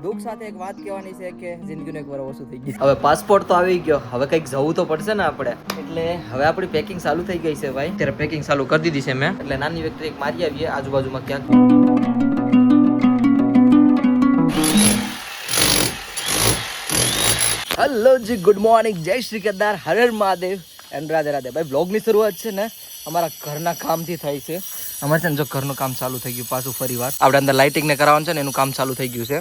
દુઃખ સાથે એક વાત કહેવાની છે કે જિંદગીનું એક વાર ઓછું થઈ ગયું. હવે પાસપોર્ટ તો આવી ગયો, હવે કંઈક જવું તો પડશે ને આપણે, એટલે હવે આપણી પેકિંગ ચાલુ થઈ ગઈ છે ભાઈ. અત્યારે પેકિંગ ચાલુ કરી દીધી છે મેં, એટલે નાની વ્યક્તિ એક મારી આવીએ આજુબાજુમાં ક્યાંક. હેલો જી, ગુડ મોર્નિંગ, જય શ્રી કેદાર, હર હર મહાદેવ એન્ડ રાધે રાધે. ભાઈ બ્લોગની શરૂઆત છે ને અમારા ઘરના કામથી થાય છે. અમારે છે ને જો ઘરનું કામ ચાલુ થઈ ગયું પાછું ફરી વાર. આપણે અંદર લાઇટિંગને કરાવવાનું છે ને એનું કામ ચાલુ થઈ ગયું છે.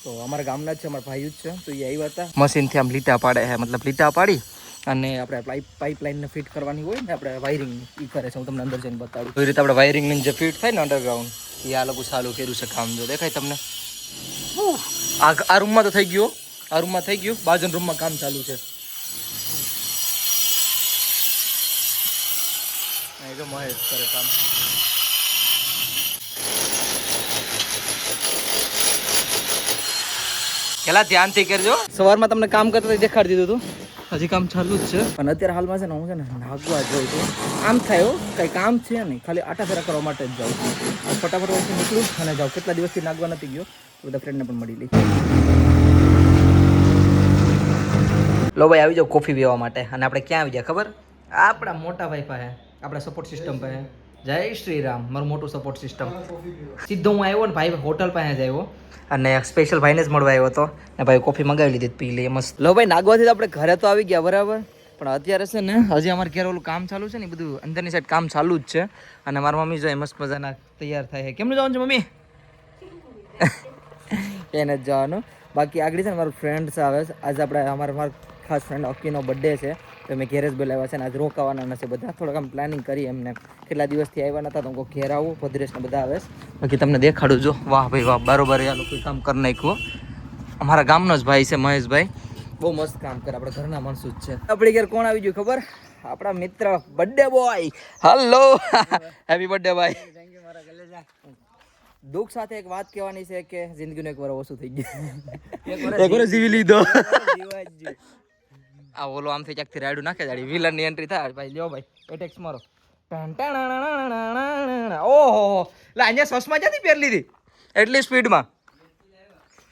તો અમારા ગામના જ છે, અમારા ભાઈઓ જ છે. તો એ આવ્યા હતા, મશીનથી આમ લીટા પાડે છે, મતલબ લીટા પાડી અને આપણે પાઇપલાઇનને ફિટ કરવાની હોય ને, આપણે વાયરિંગ એ કરે છે. હું તમને અંદર જઈને બતાડું. એવી રીતે આપણે વાયરિંગની જે ફિટ થાય ને અંડરગ્રાઉન્ડ, એ આ લોકો ચાલુ કર્યું છે કામ. જો દેખાય તમને? આ રૂમમાં તો થઈ ગયું, આ રૂમમાં થઈ ગયું, બાજુના રૂમમાં કામ ચાલુ છે. જો મહેશ કરે કામ. પેલા ધ્યાનથી કરજો. સવારમાં તમને કામ કરતા દેખાડી દીધું હતું, હજી કામ ચાલુ જ છે. અને અત્યારે હાલમાં છે ને હું છે ને નાગવા જાઉં છું. આમ થાય હો, કઈ કામ છે નહીં, ખાલી આટા ફેરા કરવા માટે જ જાઉં છું. ફટાફટ વચ્ચે નીકળું અને જાઉં. કેટલા દિવસથી નાગવા નથી ગયો, બધા ફ્રેન્ડને પણ મળી લઈ. લો ભાઈ, આવી જાઓ કોફી પીવા માટે. અને આપણે ક્યાં આવી ગયા ખબર? આપણા મોટા ભાઈ પાસે, આપણા સપોર્ટ સિસ્ટમ પાસે. જય શ્રી રામ, મારું મોટું સપોર્ટ સિસ્ટમ. સીધો હું આવ્યો ને ભાઈ હોટલ પાસે જ આવ્યો અને સ્પેશિયલ ભાઈને જ મળવા આવ્યો હતો ને ભાઈ કોફી મંગાવી લીધી, પી લઈએ મસ્ત. લો ભાઈ, નાગવાથી આપણે ઘરે તો આવી ગયા બરાબર, પણ અત્યારે છે ને હજી અમારે ઘેર ઓલું કામ ચાલુ છે ને, બધું અંદરની સાઈડ કામ ચાલુ જ છે. અને મારી મમ્મી જો મસ્ત મજાના તૈયાર થાય છે. કેમનું જવાનું છે મમ્મી? એને જ જવાનું. બાકી આગળ છે ને મારું ફ્રેન્ડ્સ આવે છે. આજે આપણે મારા ખાસ ફ્રેન્ડ અક્કીનો બર્થડે છે, તો મેં ઘેર જ બોલાવ્યા છે ને આજ રોકાવાના નથી બધા. થોડુંક આમ પ્લાનિંગ કરી એમને, કેટલા દિવસથી આવ્યા નતા તો હું ઘેર આવું. ભદ્રેશને બધા આવે. બાકી તમને દેખાડું. જો વાહ ભાઈ વાહ, બરોબર આ લોકો કામ કરી નાખ્યું. અમારા ગામનો જ ભાઈ છે મહેશભાઈ, બહુ મસ્ત કામ કરે. આપણે ઘરના માણસો જ છે. આપણી ઘેર કોણ આવી ગયું ખબર? આપણા મિત્ર birthday boy. Hello, happy birthday ભાઈ. દુઃખ સાથે એક વાત કહેવાની છે કે જિંદગીનું એક વાર ઓછું થઈ ગયું. એક વાર જીવી લીધો. આ ઓલો આમથી ક્યાંકથી રાયડું નાખે જાડી વિલન ની એન્ટ્રી થાય ભાઈ. લ્યો ભાઈ, એટેક્સ મારો. ઓહો, લા અહીંયા સસમાં ક્યાંથી પહેર લીધી એટલી સ્પીડમાં?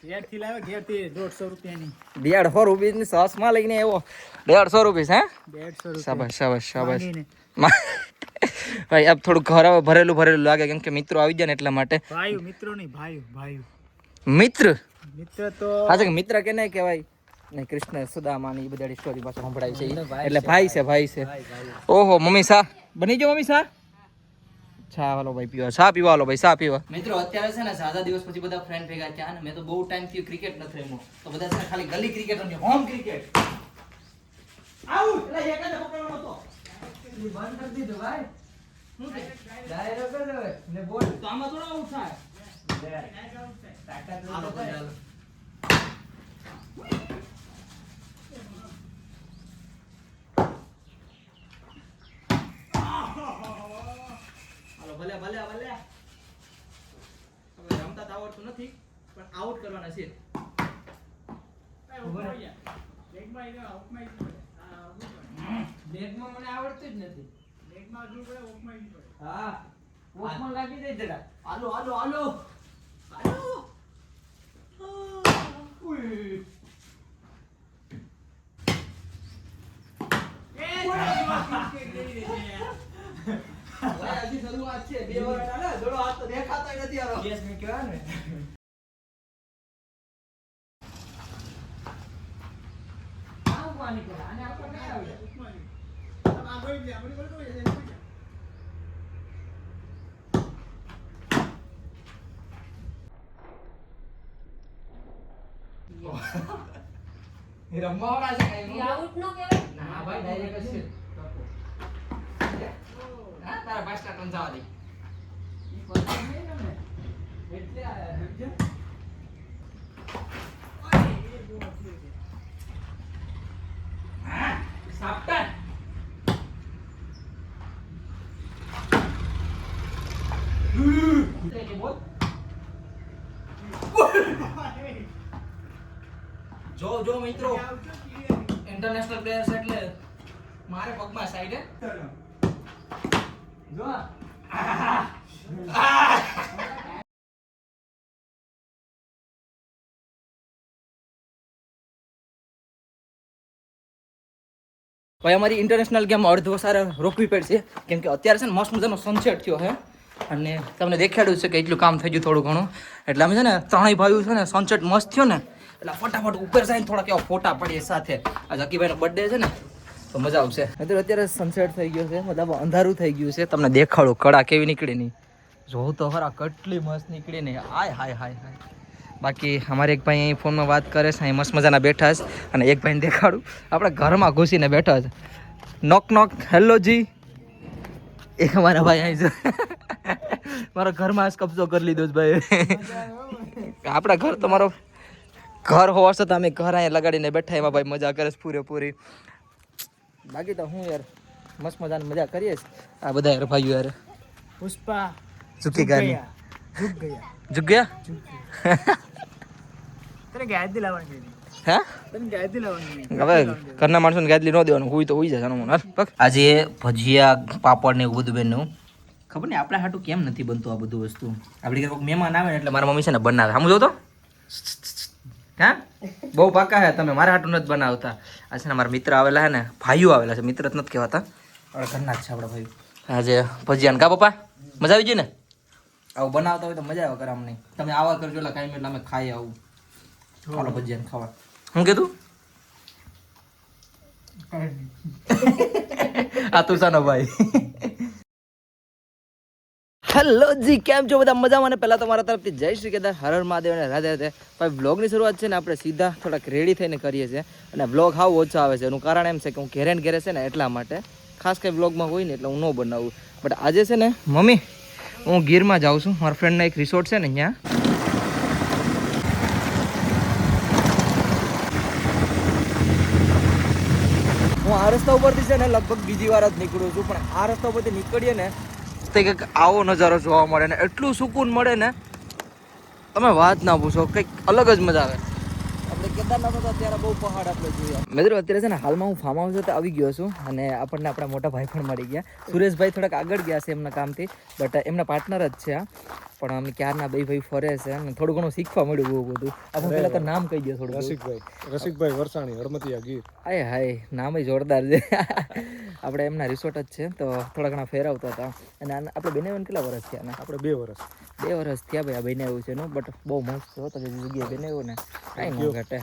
150 રૂપિયાની સસમાં લઈને આવ્યો. 150 રૂપિયા? હે, શાબાશ શાબાશ શાબાશ ભાઈ. આપ થોડું ઘર ભરેલું ભરેલું લાગે, કેમ કે મિત્રો આવી જાય ને એટલા માટે. ભાઈઓ મિત્રો નહીં, ભાઈઓ મિત્ર તો હા છે. મિત્ર કે નહીં કહેવાય ને, કૃષ્ણ સુદામા ની બધી સ્ટોરી પાછળ સંભળાય છે, એટલે ભાઈ છે, ભાઈ છે. ઓહો, મમ્મી સા બની ગયો? મમ્મી સા ચા વાલો ભાઈ પીવા, ચા પીવા વાલો ભાઈ, ચા પીવા. મિત્રો અત્યારે છે ને સાદા દિવસ પછી બધા ફ્રેન્ડ ભેગા થયા ને. મેં તો બહુ ટાઈમ થી ક્રિકેટ નથી રમ્યો, તો બધા છે ખાલી ગલી ક્રિકેટ રમ્યો, હોમ ક્રિકેટ. આઉટ એટલે એક જ પકડવાનો હતો, બંધ કરી દીધો ભાઈ. હું કે ડાયરેક્ટ જ હવે ને બોલ તો આમાં થોડો આઉટ થાય. તાકાત હાલો ભાઈ, હાલો. ભલે ભલે ભલે, હવે રમતા તો આવડતું નથી, પણ આઉટ કરવાના છે. બેગમાં મને આવડતું જ નથી. બેગમાં હજુ પડે, ઓકમાં જ પડે. હા, ઓકમાં લાગી જાય જરા. હાલો હાલો હાલો હાલો. ઉઈ હજી શરૂઆત છે, 2 વાર ના જોડો હાથ તો દેખાતો નથી. આરો કેસ મે કહેવા ને આવ પાણી કરે અને આપો ન આવે. આ ગઈ લે, આપણી બોલ તો જાય. એ રમવાવાળા છે કઈ આઉટ નો કહેવાય. ના ભાઈ, ડાયરેક્ટ જ છે. તારા 5 રન જવા દે. ઈ પતંગ નહીં તમને એટલે સમજે. ઓય એ બહુ છે. હા, સાપટા કે બોલ. જો મિત્રો, ઇન્ટરનેશનલ પ્લેયર્સ એટલે મારે પગમાં સાઈડ હે. જો ભાઈ અમારી ઇન્ટરનેશનલ ગેમ અડધો સારા રોકવી પડશે કેમ કે અત્યારે છે ને મસ્ત મજાનો સનસેટ થયો છે અને તમને દેખાડ્યું છે કે એટલું કામ થઈ ગયું થોડું ઘણું એટલે અમે છે ને ત્રણેય ભાઈઓ છે ને સનસેટ મસ્ત થયો ને એટલે ફટાફટ ઉપર જઈને થોડા કેવા ફોટા પડીએ સાથે આ ઝકીભાઈનો બર્થડે છે ને તો મજા આવશે અત્યારે સનસેટ થઈ ગયો છે મતલબ અંધારું થઈ ગયું છે તમને દેખાડું કડા કેવી નીકળી નહીં જોઉં તો ખરા કેટલી મસ્ત નીકળી નહીં હાય હાય હાય હાય બાકી અમારે એક ભાઈ અહીં ફોનમાં વાત કરે છે અહીં મસ્ત મજાના બેઠા છે અને એક ભાઈને દેખાડું આપણે ઘરમાં ઘૂસીને બેઠા છે નોક નોક હેલો જી એક અમારા ભાઈ અહીં છે મારા ઘરમાં જ કબજો કરી લીધો છે ભાઈ આપણા ઘર તો મારો ઘર હોવા છતાં અમે ઘર અહીંયા લગાડીને બેઠા એમાં ભાઈ મજા કરે છે પૂરેપૂરી બાકી તો હું યાર મસ્ત મજાની મજા કરીએ આ બધા યાર ભાઈઓ યાર પુષ્પા ઝુકી ગયા ઝુક ગયા તને ગાયત્રી લાવવાની હે તને ગાયત્રી લાવવાની હવે ઘરના માણસોને ગાયત્રી ન દેવાનું હુઈ તો હુઈ જાય જાનો આજે ભજીયા પાપડ ને એવું બધું બેનનું ખબર નહીં આપણા હાટું કેમ નથી બનતું આ બધું વસ્તુ આપણી ઘરે કોઈ મહેમાન આવે ને એટલે મારા મમ્મી છે ને બનાવે સમજો તો હા બહુ પાકા હે તમે મારા હાટું નથી બનાવતા આ છે ને મારા મિત્ર આવેલા હે ને ભાઈઓ આવેલા છે મિત્ર જ નથી કહેવાતા ઘરના જ છે આપણા ભાઈઓ આજે ભજીયા ને કા પપ્પા મજા આવી ગઈ ને આવું બનાવતા હોય તો મજા આવે કરે અમને તમે આવા કરજો એટલે કાંઈ એટલે અમે ખાઈ આવું ચાલો ભજીયા ખાવા હું કીધું આ તુસાનો ભાઈ હેલો જી કેમ છો બધા મજામાં ને પહેલાં તો મારા તરફથી જય શ્રી કેદાર હર હર મહાદેવ અને રાધે રાધે ભાઈ બ્લોગની શરૂઆત છે ને આપણે સીધા થોડાક રેડી થઈને કરીએ છીએ અને બ્લોગ હાવ ઓછા આવે છે એનું કારણ એમ છે કે હું ઘેરે ને ઘેરે છે ને એટલા માટે ખાસ કંઈ બ્લોગમાં હોય ને એટલે હું ન બનાવું બટ આજે છે ને મમ્મી હું ગીરમાં જાઉં છું મારા ફ્રેન્ડના એક રિસોર્ટ છે ને અહીંયા હું આ રસ્તા ઉપરથી છે ને લગભગ બીજી વાર જ નીકળું છું પણ આ રસ્તા ઉપરથી નીકળીએ ને તો કંઈક આવો નજારો જોવા મળે ને એટલું સુકૂન મળે ને તમે વાત ના પૂછો કંઈક અલગ જ મજા આવે આપણે કેદારનાથ હતા ત્યારે બહુ પહાડ આપણે જોયા મિત્રો અત્યારે છે ને હાલમાં હું ફાર્મ હાઉસ તો આવી ગયો છું અને આપણને આપણા મોટા ભાઈ પણ મળી ગયા સુરેશભાઈ થોડાક આગળ ગયા છે એમના કામથી બટ એમના પાર્ટનર જ છે આ પણ અમે ક્યારના બે ભાઈ ફરે છે અને થોડું ઘણું શીખવા મળ્યું બહુ બધું આપણે પહેલાં તો નામ કહી દો થોડું રસિકભાઈ વરસાણી હળમતિયા ગીર હાય હાય નામ જોરદાર છે આપણે એમના રિસોર્ટ જ છે તો થોડા ઘણા ફેરવતા હતા અને આપણે બનાવીને કેટલા વર્ષ થયા ને આપણે 2 વર્ષ થયા ભાઈ આ બનાવ્યું છે એનું બટ બહુ મસ્ત હતો કે જગ્યાએ બનાવ્યું ને કાંઈ ન ઘટે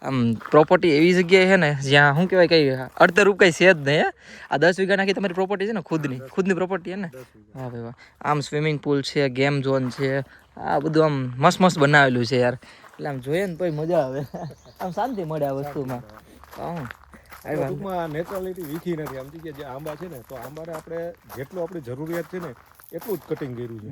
આમ પ્રોપર્ટી એવી જગ્યાએ છે ને જ્યાં શું કહેવાય કંઈ અડધે રૂપ કંઈ છે જ નહીં આ 10 વીઘા નાખી તમારી પ્રોપર્ટી છે ને ખુદની પ્રોપર્ટી છે ને હા ભાઈ વાહ આમ સ્વિમિંગ પુલ છે ગેમ ઝોન છે આ બધું આમ મસ્ત મસ્ત બનાવેલું છે યાર એટલે આમ જોઈએ ને તોય મજા આવે આમ શાંતિ મળે આ વસ્તુમાં ટૂંકમાં નેચરલિટી વીખી નથી આમ કે જે આંબા છે ને તો આંબાને આપણે જેટલું આપણી જરૂરિયાત છે ને એટલું જ કટિંગ કર્યું છે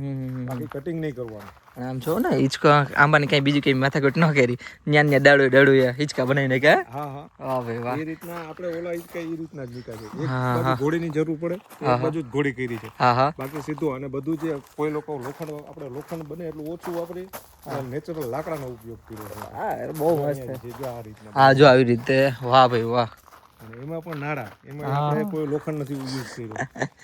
બાકી કટિંગ નહીં કરવાનું આમ જો ને હિંચકો આંબાની કઈ બીજું કઈ માથાકૂટ ન કરી ન્યા ડાળું હિંચકા બનાવીને કે હા ભાઈ વાહ એ રીતના આપણે ઓલા હિંચકા એ રીતના જ નીકળે છે એક બાજુ ઘોડીની જરૂર પડે એક બાજુ જ ઘોડી કરી છે બાકી સીધું અને બધું જે કોઈ લોકો લોખંડ બને એટલું ઓછું વાપરી નેચરલ લાકડાનો ઉપયોગ કર્યો છે હા બહુ મસ્ત છે આ રીતના હા જો આવી રીતે વાહ ભાઈ વાહ અને એમાં પણ નાડા એમાં આપણે કોઈ લોખંડ નથી યુઝ કર્યો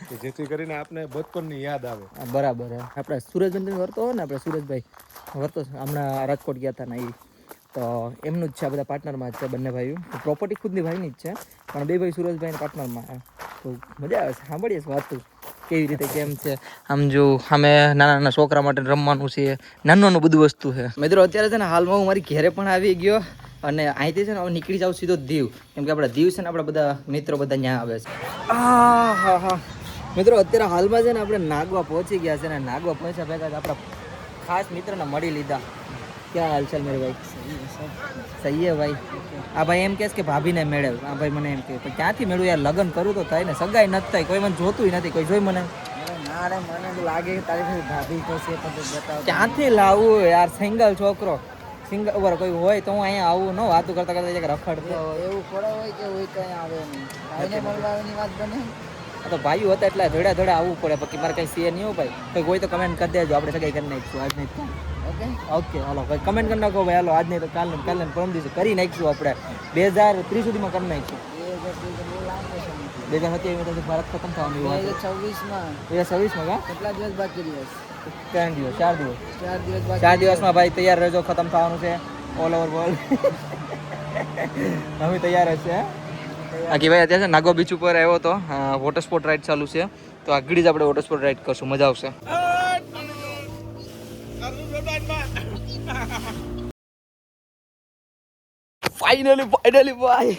કે જેથી કરીને આપણે બચપનની યાદ આવે બરાબર આપણે સુરજભાઈ વર્તો હોય ને આપણે સુરજભાઈ વર્તો હમણાં રાજકોટ ગયા હતા ને એ તો એમનું જ છે આ બધા પાર્ટનરમાં જ છે બંને ભાઈઓ પ્રોપર્ટી ખુદની ભાઈની જ છે પણ બે ભાઈ સુરજભાઈના પાર્ટનરમાં તો મજા આવે છે સાંભળીએ વાતું કેવી રીતે કેમ છે આમ જો અમે નાના નાના છોકરા માટે રમવાનું છે નાનું બધું વસ્તુ છે મિત્રો અત્યારે છે ને હાલમાં હું મારી ઘેરે પણ આવી ગયો અને અહીંથી છે ને હવે નીકળી જાવ સીધો દીવ કેમ કે આપણા દીવ છે ને આપણા બધા મિત્રો બધા ત્યાં આવે છે હા મિત્રો અત્યારે હાલમાં છે ને આપણે નાગવા પહોંચી ગયા છે ને નાગવા પહોંચ્યા ભેગા આપણા ખાસ મિત્રને મળી લીધા ક્યાં હાલચાલ મેરે ભાઈ સહી હે ભાઈ આ ભાઈ એમ કહે કે ભાભીને મેળવ આ ભાઈ મને એમ કહે ક્યાંથી મેળવું યાર લગ્ન કરું તો થાય ને સગાઈ નથી થાય કોઈ મને જોતું નથી કોઈ જોઈ મને મને લાગે તારી ભાભી કહેશે ક્યાંથી લાવવું યાર સિંગલ છોકરો સિંગલ ઉપર કોઈ હોય તો હું અહીંયા આવું ન વાતું કરતા કરતા રખડતો એવું થોડા હોય કે હોય કઈ આવે નહીં ભાઈને મળવાની વાત બને તો ભાઈઓ હતા એટલે ધોડા આવવું પડે બાકી મારે કંઈ શેર નહીં હોય ભાઈ કંઈક હોય તો કમેન્ટ કરી દેજો આપણે સગાઈ કરી નાખીશું આજ નહીં ઓકે હાલો ભાઈ કમેન્ટ કરી નાખો ભાઈ હાલો આજ નહીં તો કાલે પરમ દિવસે કરી નાખીશું આપણે 2030 સુધીમાં કરી નાખીશું 2027 ભારત ખતમ થવાનું 2026માં કેટલા દિવસ બાકી રહ્યા 4 દિવસમાં ભાઈ તૈયાર રહેજો ખતમ થવાનું છે ઓલ ઓવર વર્લ્ડ અમે તૈયાર હશે બાકી ભાઈ અત્યારે નાગો બીચ ઉપર આવ્યો હતો, વોટર સ્પોર્ટ રાઈડ ચાલુ છે, તો આગળ જ આપણે વોટર સ્પોર્ટ રાઈડ કરશું, મજા આવશે. ફાઇનલી ભાઈ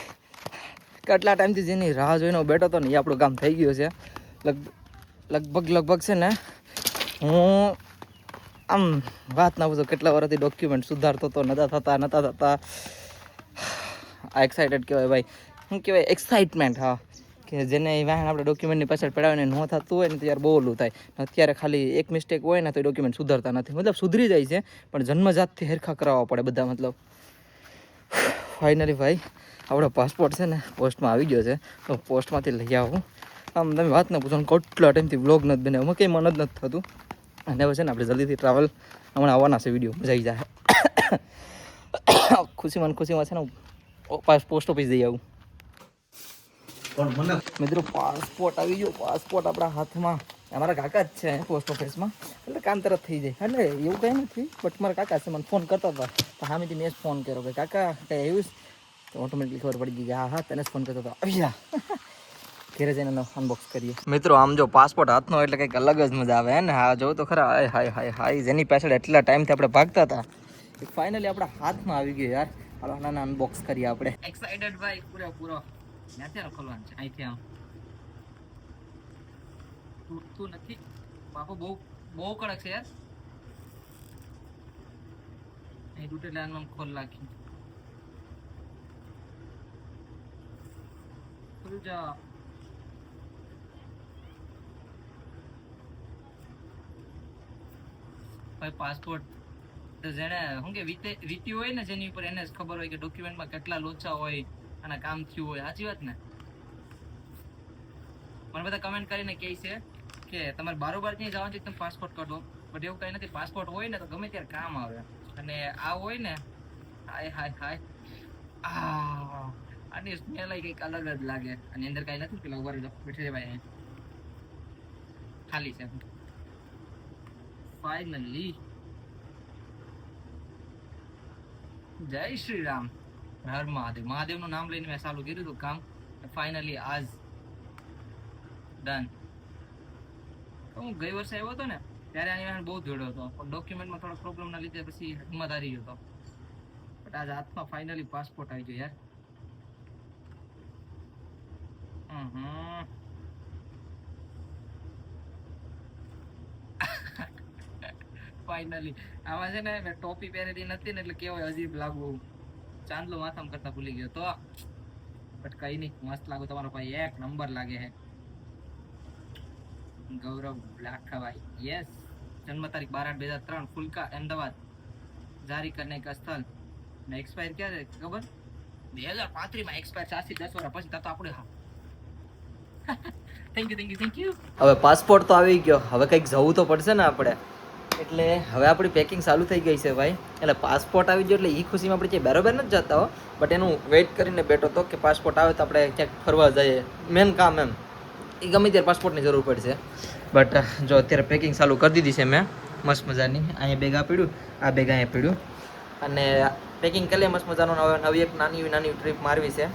કેટલા ટાઈમથી જેની રાહ જોઈને બેઠો હતો ને એ આપણું કામ થઈ ગયું છે. લગભગ છે ને હું આમ વાત ના પૂછો કેટલા વર્ષથી ડોક્યુમેન્ટ સુધારતો હતો, નતા થતા. આ એક્સાઇટેડ કહેવાય ભાઈ, શું કહેવાય એક્સાઇટમેન્ટ. હા, કે જેને વાહન આપણે ડોક્યુમેન્ટની પાછળ પડાવીને ન થતું હોય ને ત્યારે બહુ ઓલું થાય. અત્યારે ખાલી એક મિસ્ટેક હોય ને તો ડોક્યુમેન્ટ સુધારતા નથી, મતલબ સુધરી જાય છે પણ જન્મજાતથી હેરખા કરાવવા પડે બધા. મતલબ ફાઇનલી ભાઈ આપણો પાસપોર્ટ છે ને પોસ્ટમાં આવી ગયો છે, તો પોસ્ટમાંથી લઈ આવું. આમ તમે વાત ના પૂછો, કેટલા ટાઈમથી વ્લોગ નથી બનાવ્યો, એમાં કંઈ મન જ નથી થતું. અને હવે છે ને આપણે જલ્દીથી ટ્રાવેલ હમણાં આવવાના છે, વિડીયો મજા આવી જાય. ખુશીમાં છે ને પોસ્ટ ઓફિસ જઈ આવું. પણ મને મિત્રો પાસપોર્ટ આવી ગયો, પાસપોર્ટ આપણા હાથમાં. અમારા કાકા જ છે પોસ્ટ ઓફિસમાં, એટલે કામ તરત થઈ જાય. એટલે એવું કંઈ નથી, બટ મારા કાકા છે, મને ફોન કરતા હતા તો સામેથી મેં જ ફોન કર્યો કે કાકા કંઈ આવ્યું તો ઓટોમેટિકલી ખબર પડી ગઈ કે હા તને જ ફોન કરતો હતો. આવી જા ઘરે જઈને અનબોક્સ કરીએ. મિત્રો આમ જો પાસપોર્ટ હાથનો એટલે કંઈક અલગ જ મજા આવે ને. હા જો તો ખરા, હાય જેની પાછળ એટલા ટાઈમથી આપણે ભાગતા હતા ફાઇનલી આપણા હાથમાં આવી ગયો યાર. હાલો નાના અનબોક્સ કરીએ આપણે. એક્સાઇટેડ ભાઈ પૂરો. ક્યાંથી ખોલવાનું છે? અહીંથી આમ તૂટતું નથી બાપુ, બહુ કડક છે યાર. અહીં તૂટે એટલે આમ ખોલ નાખી. ખુલ જા. ભાઈ પાસપોર્ટ તો જેને શું કે વીત્યું હોય ને જેની ઉપર એને જ ખબર હોય કે ડોક્યુમેન્ટમાં કેટલા લોચા હોય અને કામ થયું હોય. સાચી વાત ને? મને બધા કમેન્ટ કરીને કહે છે કે તમારે બારોબાર ત્યાં જવાનું છે તમે પાસપોર્ટ કાઢો, બટ એવું કઈ નથી. પાસપોર્ટ હોય ને તો ગમે ત્યારે કામ આવે. અને આ હોય ને હાય આની સ્મેલ કંઈક અલગ જ લાગે. અને અંદર કઈ નથી, પેલા ઉભા બેઠી રે ભાઈ, ખાલી છે. ફાઇનલી જય શ્રી રામ, હર મહાદેવ. મહાદેવનું નામ લઈને મેં ચાલુ કર્યું હતું કામ. ફાઇનલી આજ ડન. હું ગઈ વર્ષે આવ્યો હતો ને ત્યારે આની બહુ જોડ્યો હતો, પણ ડોક્યુમેન્ટમાં થોડો પ્રોબ્લેમના લીધે પછી હિંમત હારી ગયો હતો. બટ આજ હાથમાં ફાઇનલી પાસપોર્ટ આવી ગયો યાર. ફાઇનલી આમાં છે ને મેં ટોપી પહેરેલી નથી ને એટલે કેવો અજીબ લાગુ, ચાંદલો માથામાં કરતા ભૂલી ગયો તો. બટ કઈ નહીં, મસ્ત લાગુ. તમારો ભાઈ એક નંબર લાગે છે. ગૌરવ લાખાભાઈ, યસ. જન્મ તારીખ 12/8/2003, ફુલકા, અમદાવાદ. જારી કરને કા સ્થળ ને એક્સપાયર ક્યારે ખબર? 2035 માં એક્સપાયર. 4 થી 10 વર્ષ પછી તો આપણે. હા થેન્ક યુ. હવે પાસપોર્ટ તો આવી ગયો, હવે કંઈક જવું તો પડશે ને આપણે. એટલે હવે આપણી પેકિંગ ચાલુ થઈ ગઈ છે ભાઈ. એટલે પાસપોર્ટ આવી ગયો એટલે એ ખુશીમાં આપણે ક્યાંય બરાબર નથી જતા હો, બટ એનું વેઇટ કરીને બેઠો હતો કે પાસપોર્ટ આવે તો આપણે ક્યાંક ફરવા જઈએ. મેન કામ એમ એ ગમે ત્યારે પાસપોર્ટની જરૂર પડશે. બટ જો અત્યારે પેકિંગ ચાલુ કરી દીધી છે મેં મસ્ત મજાની. અહીંયા બેગ આ પડ્યું, આ બેગ અહીંયા પડ્યું, અને પેકિંગ કરી લે મસ્ત મજાનું. હવે નવી એક નાની ટ્રીપ મારવી છે.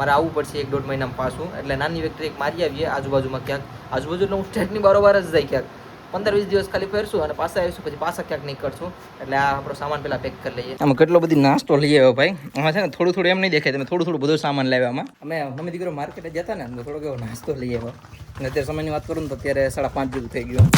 મારે આવવું પડશે 1-1.5 મહિનામાં પાછું. એટલે નાની એક ટ્રીપ મારી આવીએ આજુબાજુમાં ક્યાંક. આજુબાજુ એટલે હું સ્ટેટની બરોબર જ જાય ક્યાંક. 15-20 દિવસ ખાલી ફેરશું અને પાછા આવીશું, પછી પાછા ક્યાંક નીકળશું. એટલે આ આપણો સામાન પેલા પેક કરી લઈએ. આમાં કેટલો બધી નાસ્તો લઈ આવ્યો ભાઈ. આમાં છે ને થોડું એમ નહીં દેખાય, તમે થોડું બધું સામાન લાવ્યા. આમાં અમે મમ્મી દીકરો માર્કેટે જતા ને તો થોડોક એવો નાસ્તો લઈ આવ્યો. અને અત્યારે સમયની વાત કરું ને તો અત્યારે 5:30 જેવું થઈ ગયું.